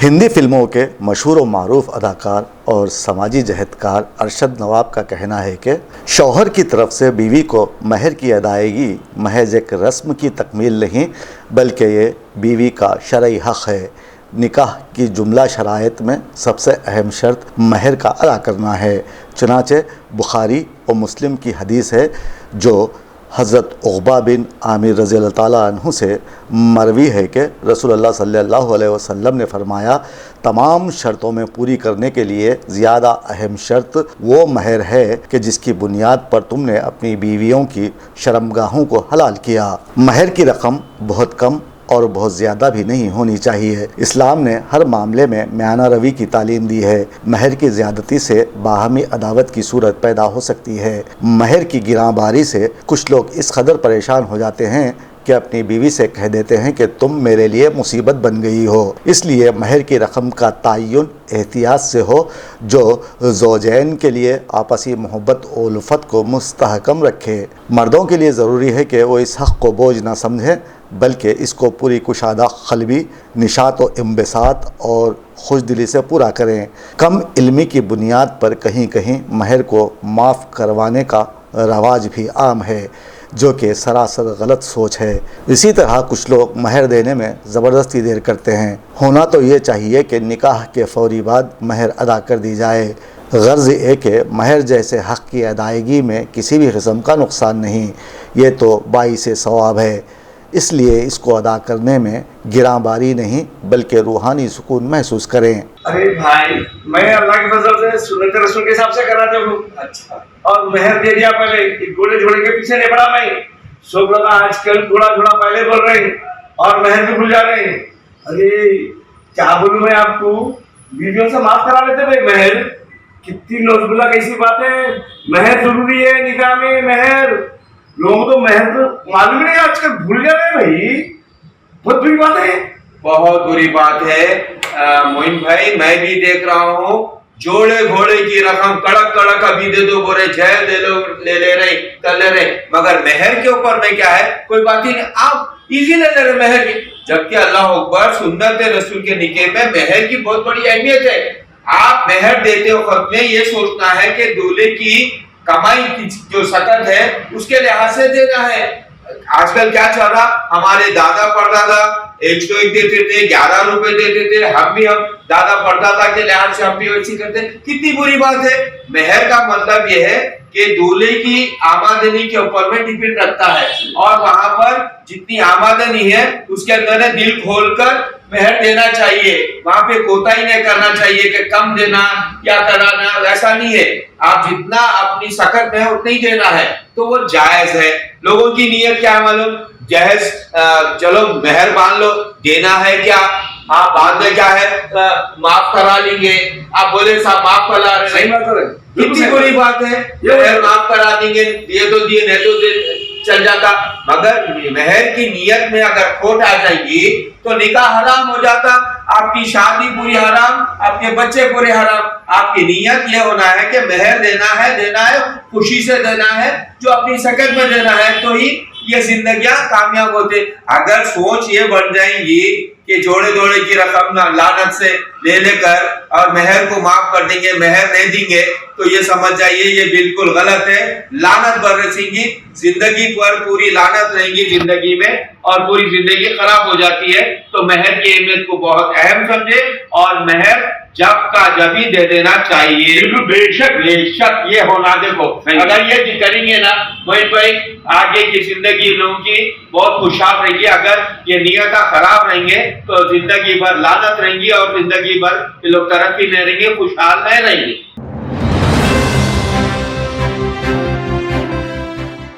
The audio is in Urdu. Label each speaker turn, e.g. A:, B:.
A: ہندی فلموں کے مشہور و معروف اداکار اور سماجی جہدکار ارشد نواب کا کہنا ہے کہ شوہر کی طرف سے بیوی کو مہر کی ادائیگی محض ایک رسم کی تکمیل نہیں بلکہ یہ بیوی کا شرعی حق ہے۔ نکاح کی جملہ شرائط میں سب سے اہم شرط مہر کا ادا کرنا ہے۔ چنانچہ بخاری و مسلم کی حدیث ہے جو حضرت عقبہ بن عامر رضی اللہ تعالیٰ عنہ سے مروی ہے کہ رسول اللہ صلی اللہ علیہ وسلم نے فرمایا، تمام شرطوں میں پوری کرنے کے لیے زیادہ اہم شرط وہ مہر ہے کہ جس کی بنیاد پر تم نے اپنی بیویوں کی شرمگاہوں کو حلال کیا۔ مہر کی رقم بہت کم اور بہت زیادہ بھی نہیں ہونی چاہیے۔ اسلام نے ہر معاملے میں میانہ روی کی تعلیم دی ہے۔ مہر کی زیادتی سے باہمی عداوت کی صورت پیدا ہو سکتی ہے۔ مہر کی گراں باری سے کچھ لوگ اس قدر پریشان ہو جاتے ہیں کہ اپنی بیوی سے کہہ دیتے ہیں کہ تم میرے لیے مصیبت بن گئی ہو۔ اس لیے مہر کی رقم کا تعین احتیاط سے ہو جو زوجین کے لیے آپسی محبت و الفت کو مستحکم رکھے۔ مردوں کے لیے ضروری ہے کہ وہ اس حق کو بوجھ نہ سمجھیں بلکہ اس کو پوری کشادہ قلبی، نشاط و انبساط اور خوش دلی سے پورا کریں۔ کم علمی کی بنیاد پر کہیں کہیں مہر کو معاف کروانے کا رواج بھی عام ہے جو کہ سراسر غلط سوچ ہے۔ اسی طرح کچھ لوگ مہر دینے میں زبردستی دیر کرتے ہیں۔ ہونا تو یہ چاہیے کہ نکاح کے فوری بعد مہر ادا کر دی جائے۔ غرض یہ کہ مہر جیسے حق کی ادائیگی میں کسی بھی قسم کا نقصان نہیں، یہ تو باعث ثواب ہے، اس لیے اس کو ادا کرنے میں گراں باری نہیں بلکہ روحانی سکون محسوس کریں۔
B: ارے بھائی، میں اللہ کے فضل سے سنت رسول کے حساب سے کراتا ہوں۔ اچھا، اور مہر دے دیا پہلے، گھوڑے جھوڑے کے پیچھے نہیں پڑا میں۔ سب لوگ آج کل تھوڑا تھوڑا پہلے بول رہے ہیں اور مہر بھی بھول جا رہے ہیں۔ ارے کیا بولوں میں آپ کو، بیویوں سے معاف کرا لیتے بھائی مہر، کتنی نوزبلا کیسی بات ہے۔ مہر ضروری ہے نکاح میں، مہر لوگوں تو مہر تو معلوم نہیں، آج کل بھول جا رہے ہیں بھائی، بہت بری بات ہے۔
C: بہت بری بات ہے معین بھائی، میں بھی دیکھ رہا ہوں جوڑے گھوڑے کی رقم کڑک کڑک ابھی دے دو، بولے جہل دے لو، لے رہے کر لے رہے، مگر مہر کے اوپر میں کیا ہے، کوئی بات ہی نہیں، آپ ایزی لے رہے مہر کی، جبکہ اللہ اکبر سنت رسول کے نکاح میں مہر کی بہت بڑی اہمیت ہے۔ آپ مہر دیتے وقت میں یہ سوچنا ہے کہ دولہے کی کمائی کی جو سطح ہے اس کے لحاظ سے دینا ہے۔ آج کل کیا چل رہا، ہمارے دادا پردادا 101 دیتے تھے، 11 روپے دیتے تھے، ہم دادا پردادا کے لحاظ سے ہم بھی ویسی کرتے ہیں، کتنی بری بات ہے۔ مہر کا مطلب یہ ہے کہ دولہے کی آمدنی کے اوپر میں ڈیپینڈ رکھتا ہے، اور وہاں پر جتنی آمدنی ہے اس کے اندر دل کھول کر مہر دینا چاہیے، وہاں پہ کوتاہی نہیں کرنا چاہیے کہ کم دینا یا کرانا، ایسا نہیں ہے، آپ جتنا اپنی سکت میں ہے اتنا ہی دینا ہے تو وہ جائز ہے۔ لوگوں کی نیت کیا ہے معلوم، جہیز چلو مہر مان لو، دینا ہے کیا، ہاں بعد میں کیا ہے معاف کرا لیں گے، آپ بولے صاحب معاف کرا رہے ہیں،
B: صحیح بات ہے،
C: کتنی بری بات ہے، مہر معاف کرا دیں گے، دیے تو دیے، نہیں تو چل جاتا، مگر مہر کی نیت میں اگر کھوٹ آ جائے گی تو نکاح حرام ہو جاتا، آپ کی شادی پوری حرام، آپ کے بچے پورے حرام۔ آپ کی نیت یہ ہونا ہے کہ مہر دینا ہے خوشی سے دینا ہے، جو اپنی سکت میں دینا ہے، تو ہی یہ زندگیاں کامیاب ہوتے۔ اگر سوچ یہ بن جائیں گی کہ جوڑے جوڑے کی رقم لعنت سے لے کر اور مہر کو معاف کر دیں گے، مہر نہیں دیں گے، تو یہ سمجھ جائیے یہ بالکل غلط ہے، لعنت برسیں گی، زندگی پر پوری لعنت رہیں گی زندگی میں، اور پوری زندگی خراب ہو جاتی ہے۔ تو مہر کی اہمیت کو بہت اہم سمجھے، اور مہر جب کا جب ہی دے دینا چاہیے۔
B: بے شک
C: یہ ہونا، دیکھو اگر یہ کریں گے نا وہیں پہ آگے کی زندگی لوگوں کی بہت خوشحال رہیں گی۔ اگر یہ نیتیں خراب رہیں گے تو زندگی بھر لعنت رہیں گی، اور زندگی بھر یہ لوگ ترقی نہیں رہیں گے، خوشحال نہیں رہیں گے۔